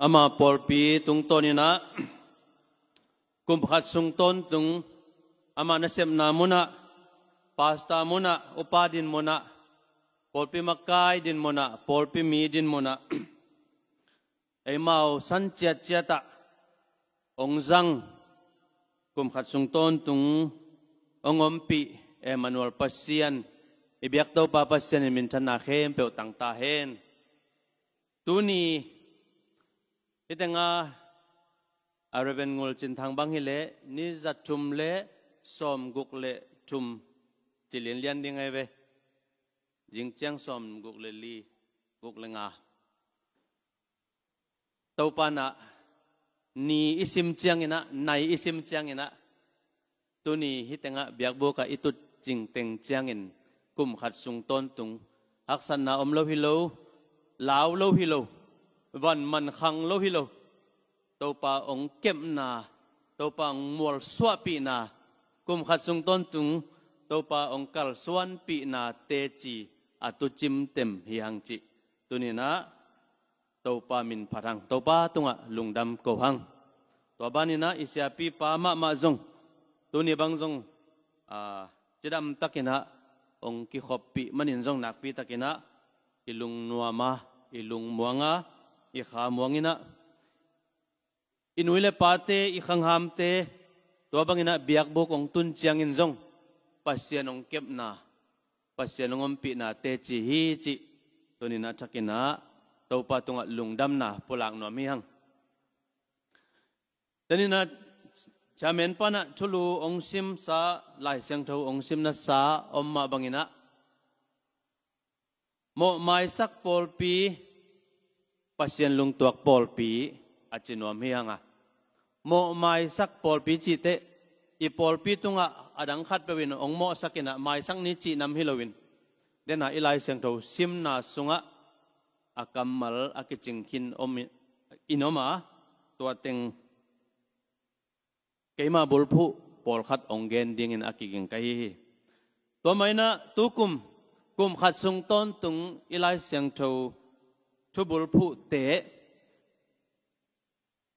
อามาปอลปีตุงตอนินะกุมขัดสุงตนตุงอามาเนเซมนามุนะปาสตามุนะอุปาดินมุนะปอลปีมักกายดินมุนะปอลปีมีดินมุนะไอมาสันเจียเจียตะองจังกุมขัดสุงตนตุงองอมปีเอมานูลปัสเซียนอิเบียกโตปาปัสเซียนมินทันนาเขมเปวตังตาเฮนตุนีที่แต่งอาระเบนงุลจินทางบังฮิเลนี่จัดชุมเลสอมกุกเลชุมจิลินเลียนยังไงเวยิงเจียงสอมกุกเลลีกุกเลงาเต้าปานะนี่อิสิมเจียงอินะในอิสิมเจียงอินะตัวนี้ที่แต่งเบียกโบกะอิตุจิงเต็งเจียงอินกุมขัดสุงต้นตุงฮักษณะอมโลฮิโลลาวโลฮิโลวันมันขังโลหิโลตัวปาองเก็บนาตัวปาองมัวสวปีนากุมขัดสุงต้นตุงตัวปาองกัลสวนปีนาเตจีอัตุจิมเต็มเฮียงจิตัวนี้นะตัวปามินพรังตัวปาตุงะลุงดำโกหังตัวบ้านนี้นะอิสยาปีปามะมาจงตัวนี้บางจงจะดำตักินะองกิขบปีมันอินจงนักปีตักินะอิลุงนัวมาอิลุงมัวงาอีขามวงอินะอินุยเลปาเตอีขังหามเตตัวบางอินะเบียกบุกองตุนเจียงอินจงปัสเซียนองเก็บนาปัสเซียนองอมปีนาเตจิฮีจิตัวนี้นะชักินะตัวปาตุงะลุงดำนาปุลังนัวมีหังตัวนี้นะชาเมนปานะชุลูองซิมสาไลเสียงเทาองซิมนะสาอมมาบางอินะโมไมสักปอลปีปัสเซียนลุงตัวปอลปีอาจินวมเฮียงะโมไมสักปอลปีจิเตอีปอลปีตุงะอดังขัดไปวินองโมสักินะไมสักนิจินำฮิโลวินเดน่าอิไลเสียงเทาซิมนาสุงะอากัมมัลอากิจิงคินอมอินอมาตัวเต็งเกมาบุลผู้ปอลขัดองเกนดิ่งอินอากิกิงไกตัวไม่นะตุกุมขัดสุงต้นตุงอิไลเสียงเทาทุบุลผู้เตะ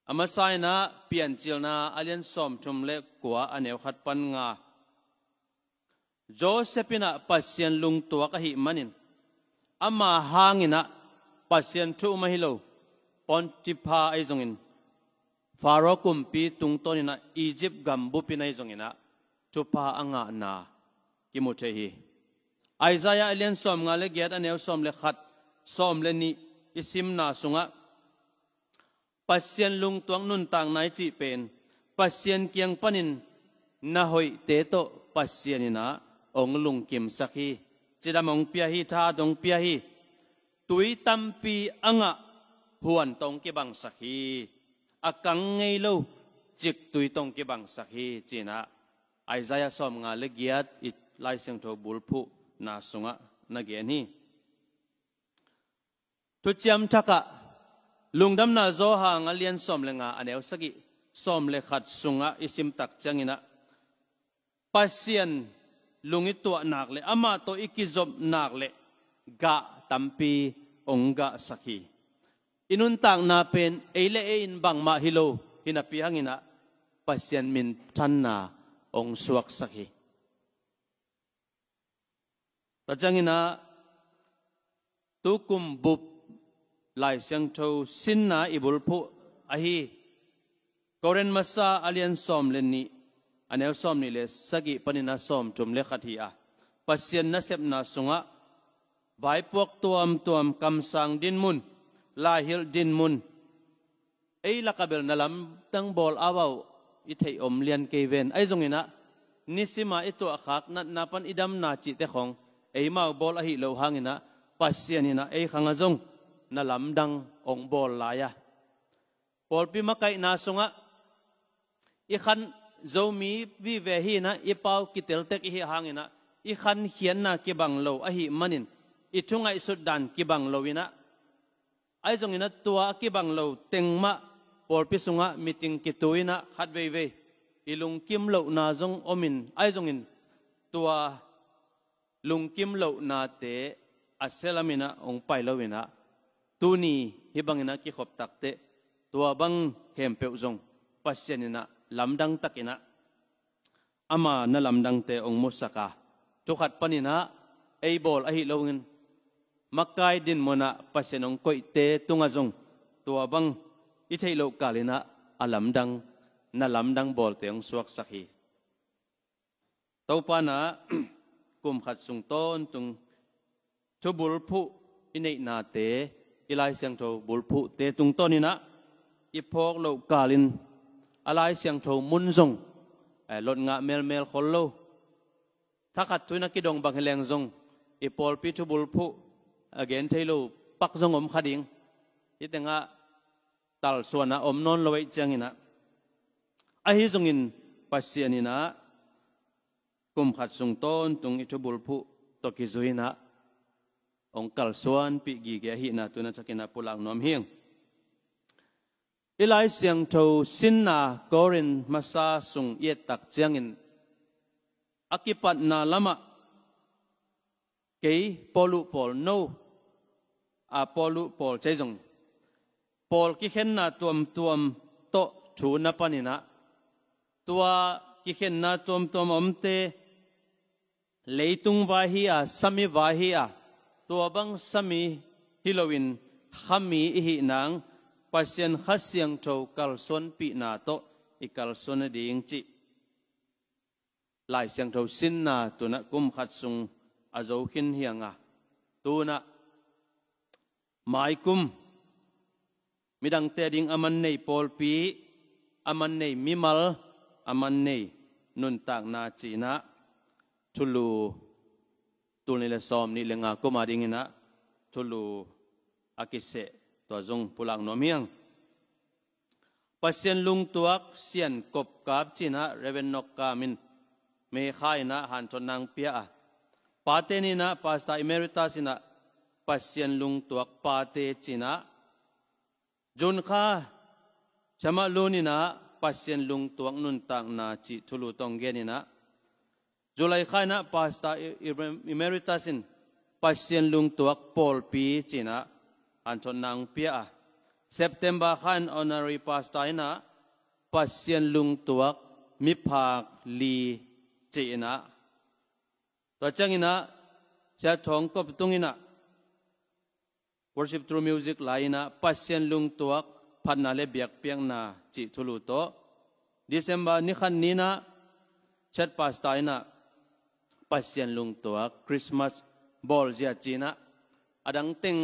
อามาไซนะเปลี่ยนจิลนาอาเลียนสอมชุมเล็กกว่าอันเอวขัดปันงาโจเซปินะปัสเซียนลุงตัวกะหิมันินอามาหางินะปัสเซียนทุมาฮิโลปอนติพาไอซงอินฟาโรกุมปีตุงต้นินะอียิปต์กัมบุปินไอซงอินะทุพาอังานากิมุเทฮีไอซายาอาเลียนสอมงาเลเกียดอันเอวสอมเลขัดสอมเลนีอิสิมนาสุงะปัสเซียนลุงตวงนุนต่างไหนจีเป็นปัสเซียนเกียงปนินนาหอยเตโตปัสเซียนินะองลุงกิมสักฮีจิดามองเปียฮีท่าดงเปียฮีตุยตัมปีอังะหวนตงกิบังสักฮีอากังไงโลจิกตุยตงกิบังสักฮีจีนะไอซายาสอมงาเลเกียดอิไลเซียงโทบุลพุนาสุงะนาเกียนีทุจยมทักะลุงดำนาโซหางเลียนสอมเลงาอันเอวสกิสอมเลขัดสุงะอิสิมตักจังอินะปัสเซียนลุงอิตัวนักเลอามาโตอิกิจบนักเลกะตัมปีองกะสักฮีอินุนต่างนาเป็นเอเลเอินบังมาฮิโลฮินาปีหังอินะปัสเซียนมินทันนาองสวกสักฮีตัจังอินะตุกุมบุบไลเสียงโทสินนาอิบุลผู้อหีกอเรนมาซาอาเลียนซอมเลนนีอันเอลซอมนี่เลสกิปนินาซอมจุมเลขัดฮีอาปัสเซียนนาเซบนาสุงะไว้พวกตัวมคำสั่งดินมุนลาฮิลดินมุนไอ้ลักเบลนัลมตั้งบอลอาวาวอิเทอมเลียนเกเวนไอ้ตรงนี้นะนิสิมาอิตัวขักนับปันอิดัมนาจิตเตของไอ้มาบอลอหิโลหังอินะปัสเซียนินะไอ้ขังอาจงนัลมดังองบอลลายะบอลพิมาไกนาสุงะอีขันโจมีวิเวหีนะอีเป้ากิเตลเตกอีหังอินะอีขันเขียนนากิบังโลอหิมันินอีทุ่งไอสุดดันกิบังโลวินะไอ้ตรงนี้นะตัวกิบังโลเต็งมะบอลพิสุงะมิติงกิตุยนะขัดเวเวอีลุงกิมโลนาจงอมินไอ้ตรงนี้ตัวลุงกิมโลนาเตอัสเซลามินะองไปโลวินะตูนีฮิบังอินะกิขบตักเต ตัวบังเข็มเปียวจงปัสเซนินะลำดังตักินะอามาณลำดังเตองมุสกาจุขัดปนินะไอบอลอหิโลงินมักไกดินมนะปัสเซนองก้อยเตตุงจงตัวบังอิเทโลกาลินะอลำดังณลำดังบอลเตองสวกสักฮีตัวปานะกุมขัดสุงต้นตุงชูบุลผู้อินเนนาเตอิไลเสียงโทบุลผู้เตตุงต้นนี่นะอีพอกโลกาลินอะไรเสียงโทมุนซงลดงะเมลคนโลถ้าขัดทุยนักกิดงบางแหลงซงอีพอลปีชูบุลผู้อเกนเทโลปักซงอมขัดิงอีแต่งะตัลส่วนนะอมนนลอยจังอินะไอฮิซงอินปัสเซียนินะกุมขัดสุงต้นตุงอิชูบุลผู้ตกิจุยนะองกัลส่วนปีกีเกียหินะตุนักกินาปุลังนอมเฮียงอิไลเสียงโทสินนากอรินมาซาสุงเยตักเจียงอินอากิปัตนาลามะเกยปอลุปอลโนอาปอลุปอลใจจงปอลกิเข็นนาตัวมโตชูนับปนินะตัวกิเข็นนาตัวมอมเตเลตุงวาฮีอาสมิวาฮีอาตัวบังสมีฮิโลวินขมีอิหินางปัสเซียนขัดเสียงโชกัลส่วนปีนาโตอิกัลส่วนดีงจิลายเสียงโชสินนาตัวนักกุมขัดสุงอาโจขินเฮียงาตัวนักหมายกุมมิดังเตดิงอามันในปอลปีอามันในมิมัลอามันในนุนตากนาจีนะทุลูตุนิเลซอมนี่เลงากุมาดิงินะทุลูอากิเสตัวจงปุลังนอมียงปัสเซียนลุงตัวเซียนกบกาบจีนะเรเวนนกกามินเมฆายนะหันทนังเปียปาเตนินะปาสตาอิเมริตาสินะปัสเซียนลุงตัวปาเตจีนะจุนข้าชมาลูนินะปัสเซียนลุงตัวนุนตังนาจิทุลูตองเกนินะจุลัยข้านะปาสตาอิเมริตาสินปัสเซียนลุงตัวปอลปีจีนะอันทนังเปียเซปเทมเบอร์ขันออนารีปาสตาอินะปัสเซียนลุงตัวมิพากลีจีนะตัวจังอินะจะท้องกบตุงอินะ worship through music ลายนะปัสเซียนลุงตัวพันนาเลเบียกเปียงนาจิทุลุโต December นี่ขันนี้นะชัดปาสตาอินะปัสเซียนลุงตัวคริสต์มาสบอลเจียจีนะอดังเต็ง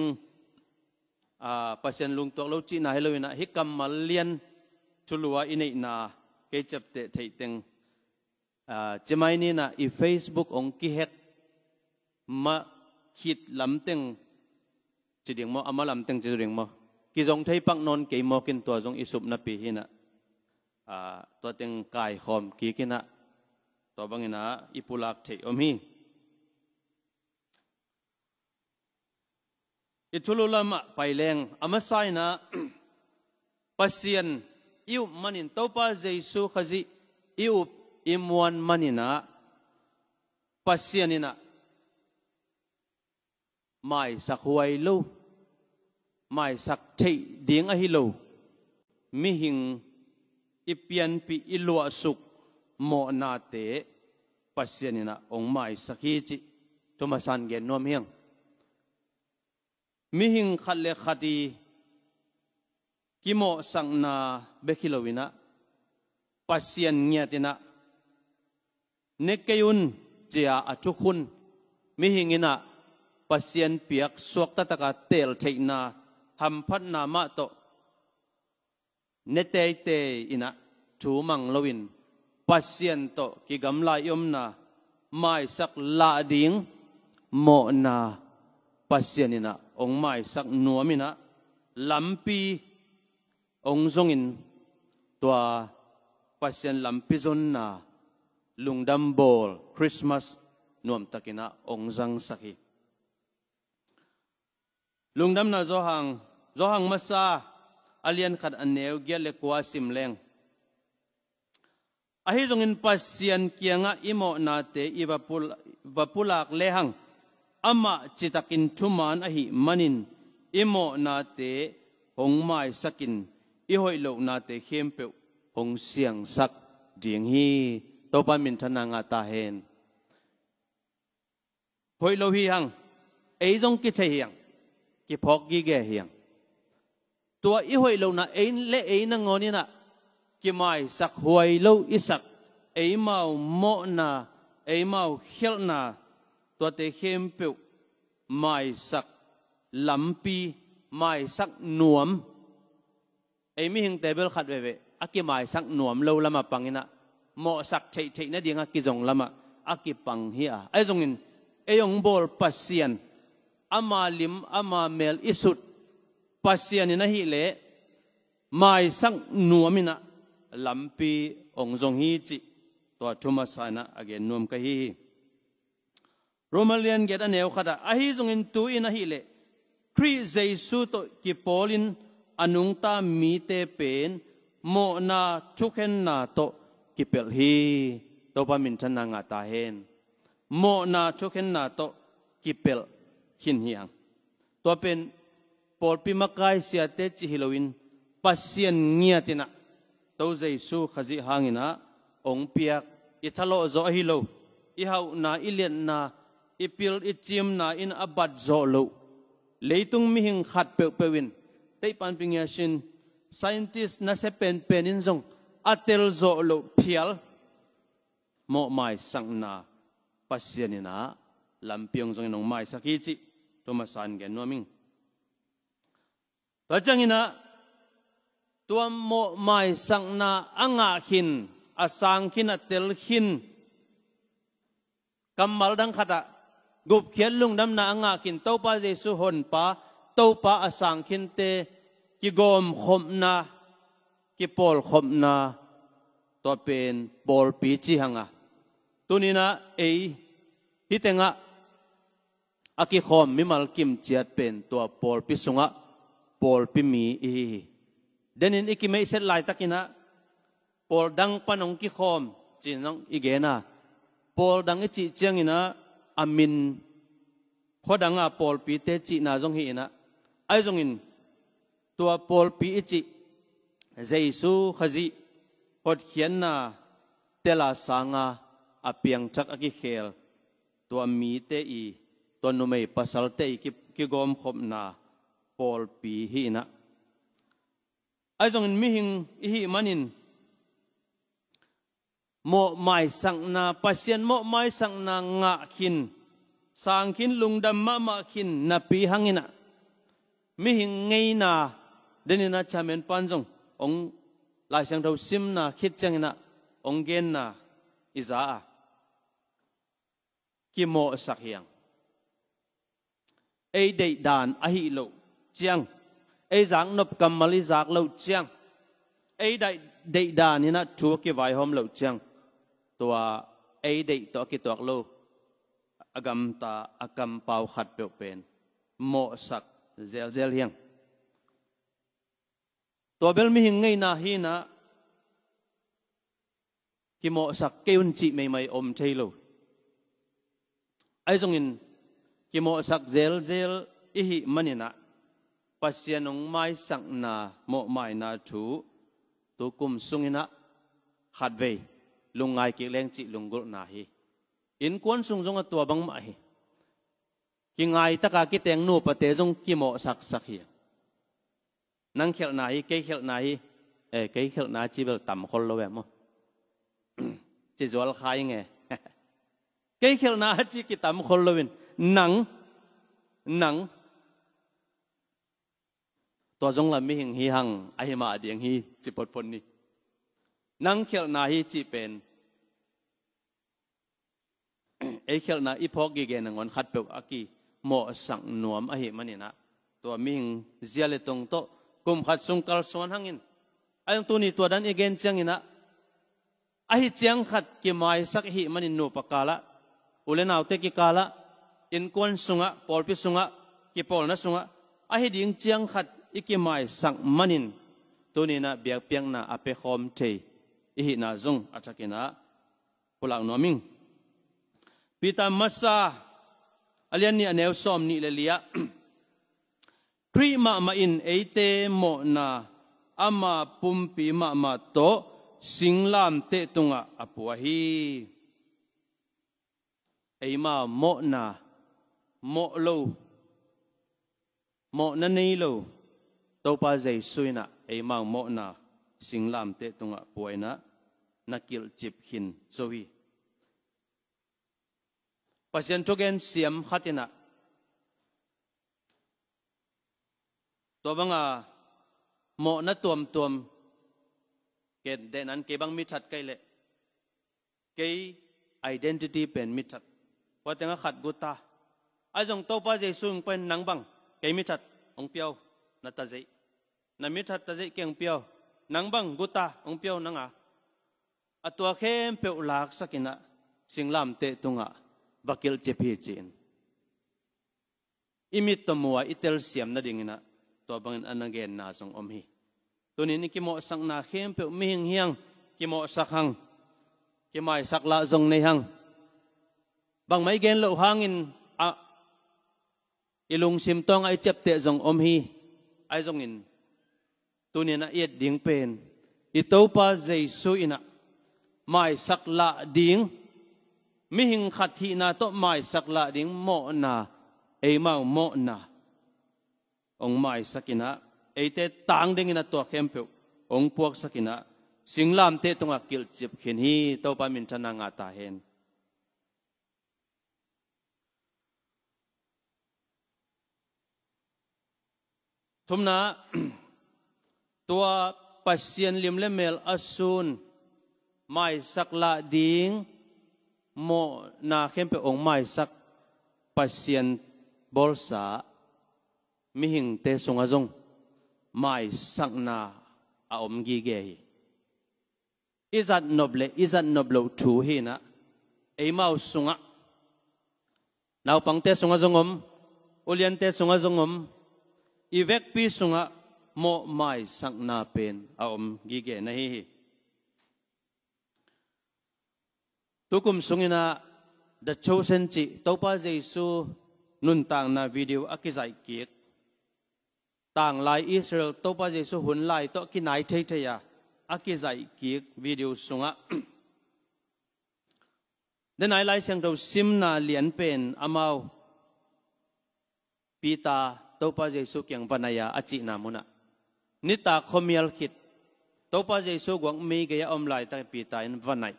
ปัสเซียนลุงตัวเราจีน่าให้เราเนะฮิกัมมาเลียนทุลัวอินเนนาเกจับเตะไทยเต็งจะไม่นี่นะอี Facebook องกิเฮกมาคิดลำเต็งจะเดียงมออามาลำเต็งจะเดียงมอกิจงไทยปักนนเกยมอกินตัวจงอิสุบนับปีหินะตัวเต็งกายขอมกีกินะตัวบางอินะอิปุลักเทอมีอิทุลุลามะไปแรงอามาไซนะปัสเซียนอิวมันินตัวป้าเจสุขจิอิวอิมวันมันินะปัสเซียนินะไม่สักวัยลูไม่สักเทเดียงอหิโลมิหิงอิเปียนปีอิลัวสุกโมนาเตปัสเซียนินะองไม่สักฮิจิทุมาสันเกนนวมเฮียงมิหิงขัดเลขัดีกิโมสังนาเบคิโลวินะปัสเซียนเงียตินะเนกยุนเจียอจุคุนมิหิงินะปัสเซียนเปียกสวกตะตะกะเตลเทนาหัมพัดนามะโตเนเตเตอินะถูมังลวินปัสเซียนโตกิกำลายอมนาไม่สักลาดิงโมนาปัสเซียนินะองไม่สักนัวมินะลำปีองทรงอินตัวปัสเซียนลำปีจนนาลุงดัมโบลคริสต์มาสนวมตะกินะองจังสักีลุงดัมนาโจหังมาซาอาเลียนขัดอันเนวเกียเลกัวสิมเลงอาฮิจงอินปัสเซียนเกียงะอิโมนาเตอิวาปุลักเลหังอามาจิตกินทุมานอหิมันินอิโมนาเตหงไม้สกิน อีหอยโลนาเตเข้มเปวหงเสียงสักเดียงฮีตัวปามินทนางาตาเฮนหอยโลฮีหังไอ้จงกิเทียงกิพอกกิเกเฮียงตัวอีหอยโลนาไอ้เละไอ้นังงอนี่นะกิไม่สักหอยโลอีสักไอ้เมาโมนาไอ้เมาเขลนาตัวเตเข้มเปวไม่สักลำปีไม่สักหนวมไอ้มิหิงเตเบิลขัดเวอากิไม่สักหนวมเราละมาปังอินะโมสักเฉยๆนั่นเดียงอากิจงละมาอากิปังเฮียไอ้จงอินไอ้ยงบอลปัสเซียนอามาลิมอามาเมลอิสุดปัสเซียนนี่นะฮิเล่ไม่สักหนวมินะลำปีองจงฮีจิตัวทุมาสานะอเกนนวมกะฮีโรมาเลียนเกตอันเนวขัดอาฮิจงอินตัวอินะฮิเล่คริเจสุโตกิปอลินอนุงตามีเตเป็นโมนาทุกเห็นนาโตกิเปลฮีโตปามินทนางาตาเฮนโมนาทุกเห็นนาโตกิเปลขินเฮียงตัวเป็นปอลปิมากายเสียเตจิฮิโลวินปัสเซียนเงียตินะโตเจสุขจิหางินะองเปียกอิทะโลโซฮิโลอิฮาวนาอิเลียนนาอิปิลอิจิมนาอินอับัดโซโลเลยตุงมิหิงขัดเปวเปวินเตปันปิงยาชิน scientist น่าจะเป็นอินซงอัตเตลโซโลเพียลโมไม่สังนาปัสเซียนินะลำเปียงซงนองไม่สักฮิจิตัวมาสันแกนัวมิงตัวจังอินะตัวโมไม่สังนาอ่างหินอาสังหินอัตเตลหินกำมัลดังขัดกุบเขียนลุงดำนาอ่างหินเต้าป้าเจสุหนป้าเต้าป้าอาสังหินเตกิโกมขมนากิปอลขมนาตัวเป็นปอลปีจีหังตัวนี้นะฮิตเงะอากิขมมิมัลกิมเจียดเป็นตัวปอลปิสุงะปอลปิมีเดนินอิกิไม่เสร็จลายตะกินะปอลดังปนองกิขมจีนองอีเกนะปอลดังอิจิเจียงอินะอามินขอดังปอลปีเตจินาจงฮีนะไอจงอินตัวปอลปีอิจิเจสุขจิพอดเขียนนาเตลาสางอาเปียงจักอากิเคลตัวมีเตอีตัวนุเมย์ปัสสัลเตอีกิกอมขบนาปอลปีฮีนะไอจงอินมิหิงอิฮิมันินโมไม่สังนาปัสเซียนโมไม่สังนางะขินสังขินลุงดำมะขินนาปีหังอินะมิหิงไงนาเดนินาชาเมนปันจงองลายเสียงเราซิมนาคิดจังอินะองเกนนาอิซากิโมสักยังเอเดดานอหิโลจังเอจังนบกัมมาลิจักโลจังเอเดดานนี่นะชัวกิไวหอมโลจังตัวเอเดตัวกิตัวโลอากำตาอากำเป่าขัดเปลวเป็นโมสักเซลเฮียงตัวเบลมีหิงไงนาฮีนะกิโมสักเกวนจิไม่อมเทโลไอจงอินกิโมสักเซลอิหิมันนะปัสยานงไม่สักนาโมไม่นาถูตัวกุมสุงินะขัดเวลุงไงกิเลงจิลุงกุลนาฮีอินควนสุงจงตัวบังมาฮีกิไงตะกากิเตงนูปะเตจงกิโมสักฮีนังเขลนาฮีเกยเขลนาฮีเกยเขลนาจีเบลต่ำคนละแบบมั้งจีจวลขายไงเกยเขลนาจีกิต่ำคนละวินหนังตัวจงละมีหิงฮีหังไอมาเดียงฮีจีปดปนนี่นังเขลนาฮีจีเป็นเอเขลนาอีพอกกีเกนังวันขัดเปลวอากีโมสังนวมอหิมันนี่นะตัวมีหิงเจียเลตรงโตกุมขัดสุงกัลสวนหังอินไอ้ตัวนี้ตัวนั้นอีเกนจังอินะไอ้เจียงขัดกิมายสักหิมันอินนูปกาละอุเลนาวเตกิกาละอินกวนสุงะปอลพิสุงะกิปอลนะสุงะไอ้ดิ่งเจียงขัดอีกิมายสักมันอินตัวนี้นะเบียกเปียงนะอเปคอมเทอิหินาจงอาจกินะพลังนวมิงปิตามัสซาอเลียนนี่อเนวซอมนี่เลเลียครีมาอินเอเตโมนา ama pumpi ma to singlam te tunga apuahi eima mo na mo lo mo na nei lo to pa zai suina eima mo na singlam te tunga puaina nakil chip hin zowi pasien togen siam khatina to banga mo na tuam ke de nan ke bang mi that kai le ke identity pen mi that wa tenga khat guta a jong to pa jesu pen nang bang ke mi that ong piao na ta jai na mi that ta jai keng piao nang bang guta ong piao nanga atwa khem pe ulak sakina singlam te tunga vakil chepi chin imit to muwa itel siam na dingina to bangin anagen na song om hi tunin ki mo sang na khem pe mi hing hiang ki mo sakhang ki mai sakla zong nei hang bang mai gen lo hangin a ilung sim tong ai chep te zong om hi ai zong in tunin a yet ding pen i to pa jesu ina mai sakla ding mi hing khat hi na to mai sakla ding mo na ei mau mo na ong mai sakina eite tang ding ina to khempe ong puak sakina singlam te tonga kil chip khin hi to pa min thana nga ta hen thumna tua pasien lim le mel asun mai sakla ding mo na khempe ong mai sak pasien bolsa mi hing te sunga zong mai sak na a om gi ge hi izat noble thu hi na ei mau sunga naw pang te sunga zong om ulian te sunga zong om ivek pi sunga mo mai sak na pen a om gi ge na hi tukum sungina the chosen chi topa jesu nun tang na video akizai kiek tang lai Israel topa jesu hun lai to kinai thei theya akizai kiek video sunga den ai lai sang do simna lian pen amau pita topa jesu kyang banaya achi na muna nita khomial khit topa jesu gwang me ge om lai ta pita in vanai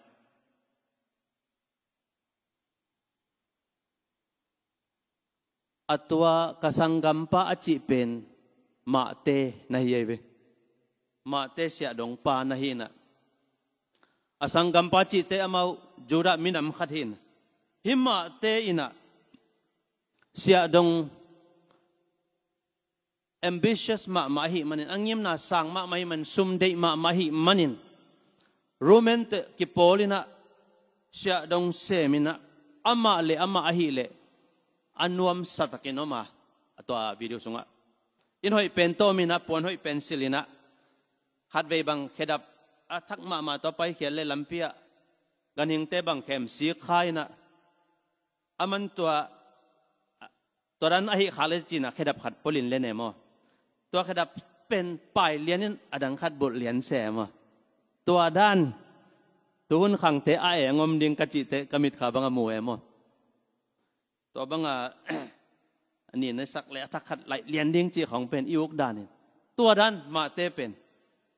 atwa kasanggampa achi pen ma te na hiyewe ma te sia dong pa na hina asanggampa chi te amau jura minam khathin himma te ina sia dong ambitious ma hi manin angim na sang ma mai man sum dei ma hi manin roman te ki polina sia dong semina ama le ama ahi le anuam satakinoma atwa video sunga in hoi pen to mina pon hoi pencilina khat ve bang khedap athak ma to pai khial le lampia ganing te bang khem si khaina aman toran ahi khale china khedap khat polin le ne mo to khedap pen pai lianin adang khat bol lian se mo to dan tun khang te a engom ding kachi te kamit kha bang amu e mo to bangaอันนี้ในสักเลยถ้าขัดไหลเลียนดิ้งจีของเป็นอีวกดานี่ตัวด้านมาเตเป็น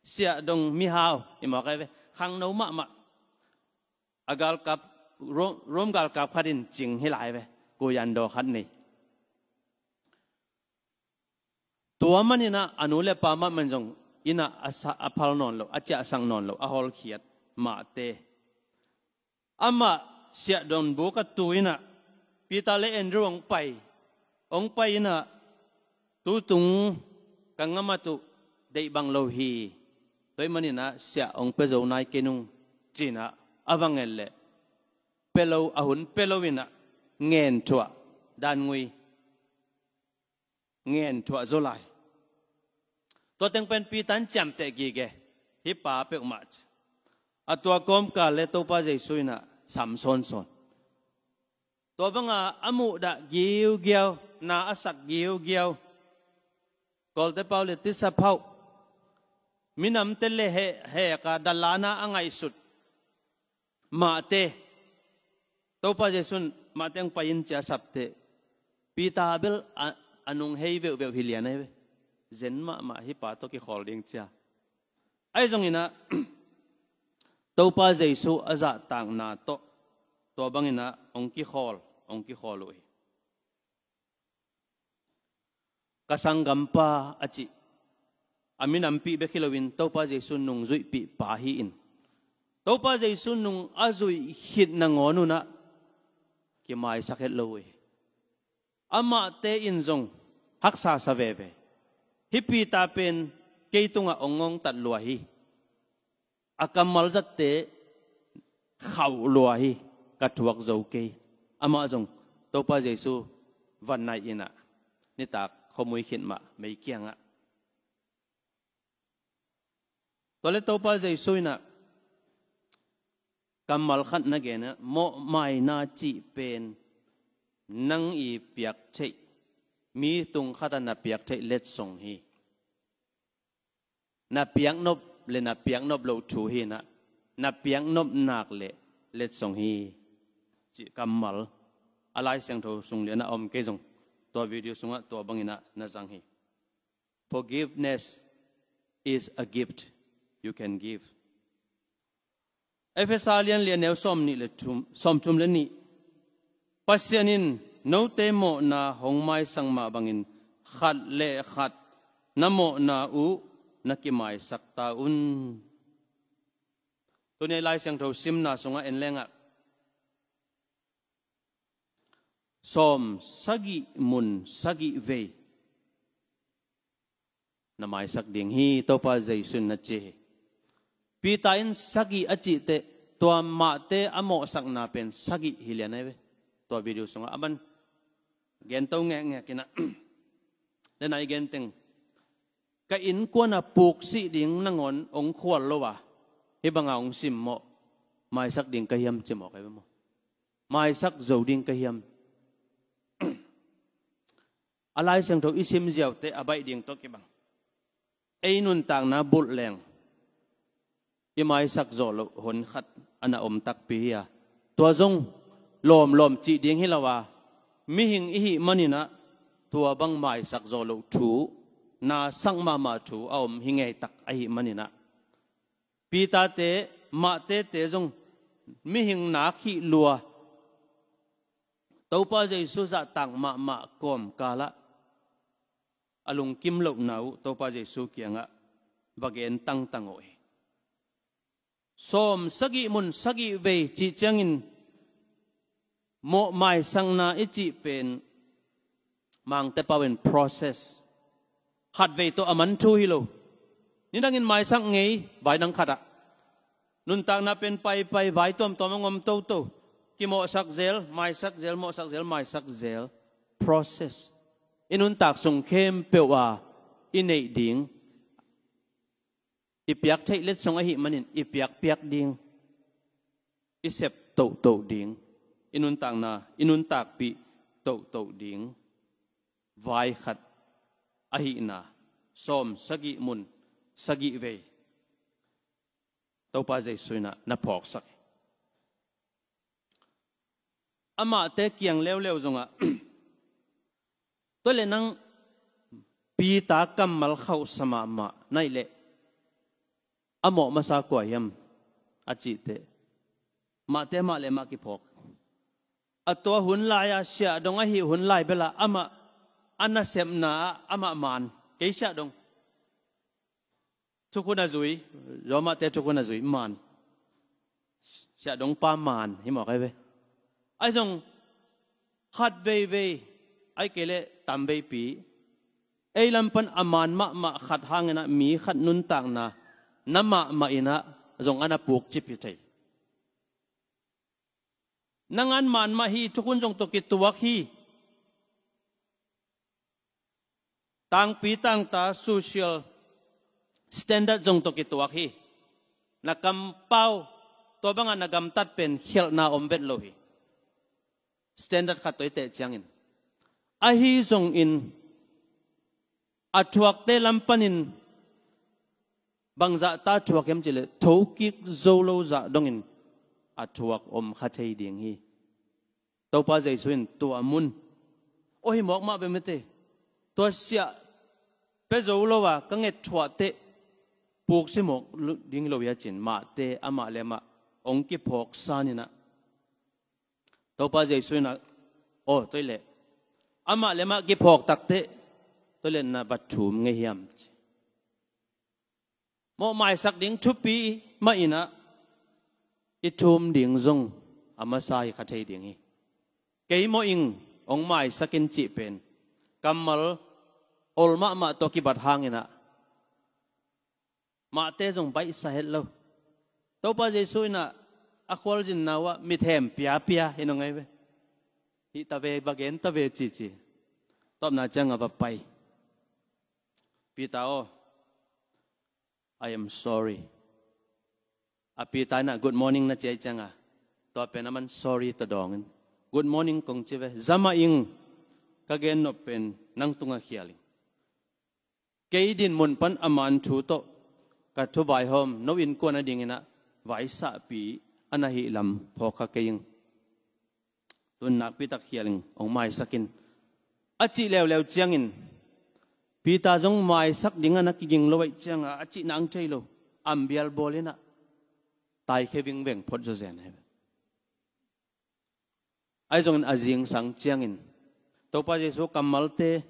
เสียดงมีฮาวอีหมอกไอ้เว้ขังโนมะอากาลกับร่วมกาลกับขัดินจริงให้หลายเว้กูยันโดขัดนี่ตัวมันนี่นะอนุเลปามันมันจงอินะอาพาลนอนโลอาจจะสังนอนโลอาฮอลเขียดมาเตอามาเสียดงบุกตัวอินะปีตาเลเอ็นร่วงไปองไปนะตุตุงกังมาตุได้บังโลฮีตัวมันนี่นะเสียองเปโจนายเกนุงจีนะอวังเอลเลเปโลอาหุนเปโลวินะเงินชัวดานงุยเงินชัวโจไลตัวเต็งเป็นปีตันจำเตกีเกฮิปาเปกมาจอัตัวกอมกาเลตัวป้าใจสุยนะสามโซนตัวบังอามุดะเกี่ยวนาอสักเกี่ยวกอลเตเปาเลติสะเพา มินำเตเลเฮกาดัลลานาอังไงสุดมาเตตัวพระเยซูมาเตงไปยินเจ้าสับเตปีตาเบลอนุงเฮเวเวฮิเลียนเฮเจนมาฮิปาโตกิขอลดิงเจ้าไอ้ตรงนี้นะตัวพระเยซูอาจจะต่างนาโตตัวบางนี้นะองค์กิขอลเลยกษังกัมปาอจิอามินัมปีเบคิลวินตัวพระเยซูนุงจุยปีปาฮีอินตัวพระเยซูนุงอาจุยหิดนางอนุนะกิมาอิสักเฮลเลยอามาเตอินจงฮักษาสเวเวฮิปีตาเป็นเกยตุงองงตัดลัวฮีอากัมมัลจัตเตข่าวลัวฮีกัดทวกโจเกยอามาจงตัวพระเยซูวันไหนอินะนี่ตากขโมยขินมาไม่เกี่ยงอ่ะตัวเล็กตัวพระเยซูน่ะกัมมัลขัดนักเกนะโมไม่น่าจีเป็นนังอีเปียกเชยมีตุงขัดนับเปียกเชยเล็ดส่งฮีนับเปียกนบเลนับเปียกนบเราชูฮีนะนับเปียกนบนักเล็ดส่งฮีจีกัมมัลอะไรเสียงโทส่งเลียนะอมเกจงตัววิดีโอส่งตัวบังอินะน่าจังฮี Forgiveness is a gift you can give เอเฟซัสเลียนเลียนแนวส้มนี่เลยส้มจุ่มเลยนี่ปัสยานินโนเตโมนาหงไม้สังมาบังอินขัดเละขัดนโมนาอูนักกิไม้สักตาอุนตัวนี้ลายเสียงโทซิมนาส่งเอ็นแรงอ่ะส้มสักิมุนสักิเวน้ำไม้สักดิ่งฮีตัวพระเยซูนัจเจปีตาอินสักิอจิเตตัวมาเตอโมสักนาเป็นสักิฮิเลียนเอเวตัววิดีโอส่งอาบันเกนตัวแง่กินะเดนไอเกนติงก็อินกวนอ่ะปลูกสิดิ่งนั่งอนองขวดโลวะฮิบังอาองซิมโมไม่สักดิ่งกะเฮียมจิมออกไปมั้งไม่สักโจดิ่งกะเฮียมอะไรเสียงตัวอิซิมเจียวเตอใบดิ่งตัวกี่บังไอ้นุนต่างนะบุญแรงยังไม่สักโจลหนขัดอันอมตักปีอ่ะตัวจงลมจีดิ่งให้เราว่ามิหิงอิหิมันนี่นะตัวบังไม่สักโจลถูนาสังมาถูเอาหิงไงตักไอหิมันนี่นะปีตาเตมาเตจงมิหิงนักหิลัวตัวป้าใจสุจะต่างมากอมกาละอลุงกิมหลบหนาวตัวป้าใจสุเกียงะบางเอ็นตั้งโอยส้มสกิมุนสกิเวจีจังอินโมไม่สังนาอิจิเป็นมังแต่ป่าเป็น process ขัดเวตัวอมันช่วยโลนี่ดังอินไม่สังไงใบดังขัดอ่ะนุนต่างน่ะเป็นไปใบตัวมังอมโตกิโมสักเซลไม่สักเซลโมสักเซลไม่สักเซล process อินุนตักส่งเข้มเปว่าอินเอดิ่งอีเปียกใช้เล็ดส่งอหิมันอีเปียกดิ่งอีเสพโตดิ่งอินุนต่างน่ะอินุนตักปีโตดิ่งไว้ขัดอหิน่ะส้มสกิมุนสกิเวตัวป้าใจสวยน่ะพอกสักอามาเตเกียงเร็วจงอ่ะตัวเลนังปีตากัมมัลเข้าสมาในเละอโมมาสากวยมอจิเตมาเตมาเลมากิพอกตัวหุ่นลายเสียดงอหิหุ่นลายเบลาอามาอันน่ะเสมนาอามามันเกยเสียดงทุกคนน่ะจุยยอมมาเตทุกคนน่ะจุยมันเสียดงปามันหิมอกไอ้เว้ไอ้จงขัดเวไอ้เกลเลตามเวปีไอ้ลำพันอามานมาขัดหางนะมีขัดนุนต่างนะน้ำมาอินะจงอันน่ะปลูกจิพิเทนังอันมันมาฮีทุกคนจงตกิตัวฮีต่างปีต่างตา social standard จงตกิตัวฮีนักกำเป้าตัวบางอันนักกำตัดเป็นเขลนาอมเวทโลฮีstandard ขัดตัวเตะจังอินอาฮีจงอินอัจฉริยะเตลัมปันิน bang za ta thuak em chile thâu kik zolo za dongin a thuak kha thei ding hi to pa jai suin to amun oi mok ma be mete to sia pe zolo wa ka nge thwa te puk si mok ding lo ya chin ma te ama le ma ong ki phok sanina to pa jai suin na o toile ama le ma ki phok tak te toile na bat thum nge hiam mo mai sak ding thu pi ma ina i thum ding zong ama sai kha thei ding hi ke mo ing ong mai sakin chi pen kamal olma ma to ki bat hangina ma te zong bai sa het lo to pa jesu ina a khol jin nawa mi them pia pia ino ngai ve hi ta ve bagen ta ve chi chi top na chang aba pai pi ta o I am sorry. Api tana good morning na chay changa. To pen naman sorry to dongin. Good morning kong chive. Zama ing kagen no pen nang tunga khialing. Kay din mun pan aman thu to katu vai hom no in ko na dingina vai sa pi anahi lam phoka kaying. Tun na pi tak khialing ong mai sakin. Achi lew lew chiangin. Pita jong mai sak dinga na kiging lowai changa achi nang chei lo ambial bolena tai kheving veng phot jo zen hai ai jong azing sang chiangin topa jesu kamalte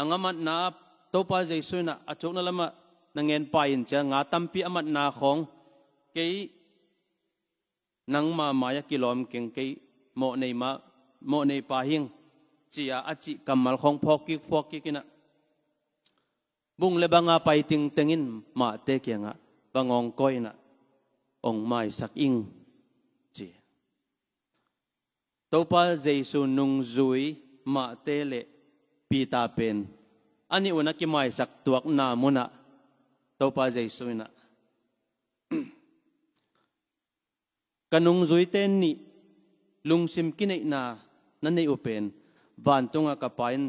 angamat na topa jesu na achok na lama nangen pain cha nga tampi amat na khong ke nang ma maya kilom keng ke mo nei pa hing chia achi kamal khong phok kina bung le banga pai ting tengin ma te kia nga bangong koi na ong mai sak ing chi topa jesu nung zui ma te le pita pen ani una ki mai sak tuak na muna topa jesu na kanung zui ten ni lungsim kinai na nanei open van tunga kapain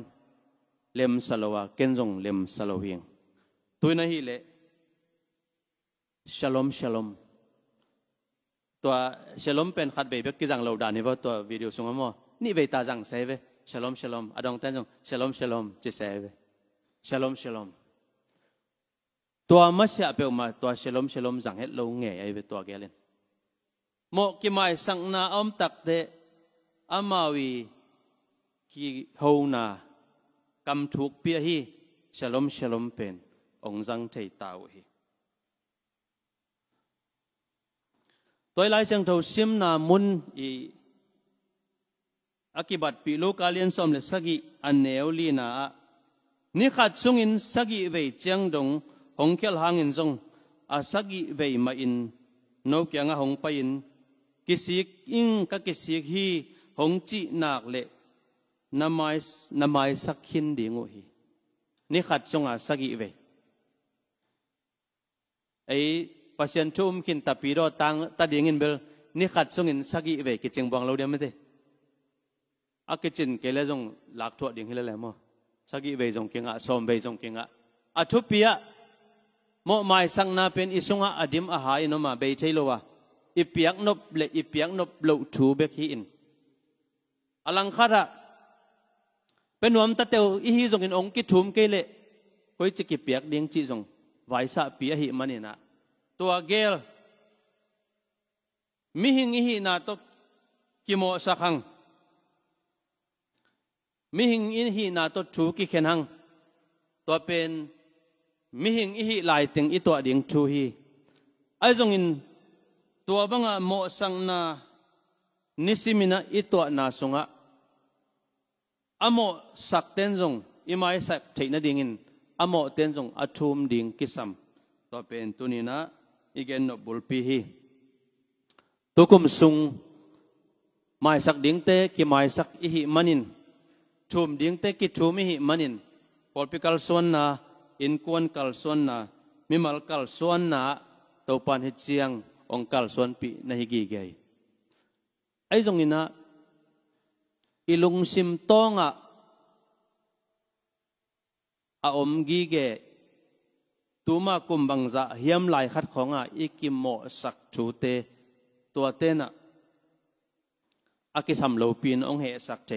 lem salawa kenjong lem salawing tuina hi le shalom shalom to shalom pen khat be bek ki jang lo dan ni ba to video sunga mo ni be ta jang se ve shalom shalom adong tan jong shalom shalom chi se ve shalom shalom to ma sha pe ma to shalom shalom jang het lo nge ai ve to gelen mo ki mai sang na om tak de amawi ki ho na cầm thuộc bia hi shalom shalom pen ông răng thầy tao hi tôi lại sang thầu sim na mun i akibat pi lokalian som le sagi aneu li na ni khat sungin sagi ve chang dong hong khel hangin jong a sagi ve ma in no kyanga hong pa in kisik ing ka kisik hi hong chi nak le namai sakhin dingo hi ni khat songa sagi ve ai pasien chum kin tapiro tang ta dingin bel ni khat songin sagi ve ki chengbang lo dem te akichin kele jong lak thua ding hilale mo sagi ve jong kinga som ve jong kinga athupia mo mai sang na pen isunga adim a ha inoma be theilowa ipiak nop lo thu bek hi in alang kharaเป็นวมตะเตวอีฮีจงอินองกิทุมเกเลคอยจิกิเปียกเดียงจีจงไว้สะปีหิมันนี่นะตัวเกลมิหิงอีฮีนาตกกิโมสักหังมิหิงอีฮีนาตกชูกิเขนหังตัวเป็นมิหิงอีฮีลายติงอีตัวเดียงชูฮีไอจงอินตัวบังอะโมสังนานิสิมินะอีตัวนาสงะamo sak ten jong imai sak theina dingin amo ten jong athum ding kisam to pen tunina igen no bulpi hi tukum sung mai sak ding te ki mai sak i hi manin thum ding te ki thum hi manin political son na in kon kal son na mimal kal son na to pan hi chiang ong kal son pi na hi gi gai ai jong ina ilung sim tonga a om gi ge ตูมากุมบังจะเฮียมลายขัดของอีกิมโมสักชูเตตัวเตนะอากิสัมโลปินองเหสักใจ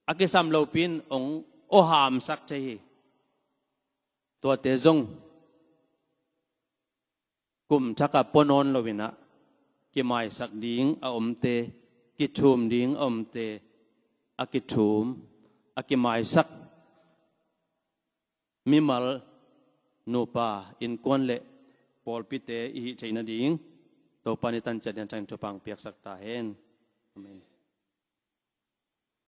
อากิสัมโลปินองโอหามสักใจตัวเตจงกุมชักปนนโลวินะกิไมสักดิ้งอมเตกิชุมดิ้งอมเตอากิชุมอากิไมสักมิมัลนูปาอินกวนเละปอลปิเตอีใจนาดิ้งตัวปานิตันจัดยันจังตัวปังเปียกสักตาเห็นอาเมน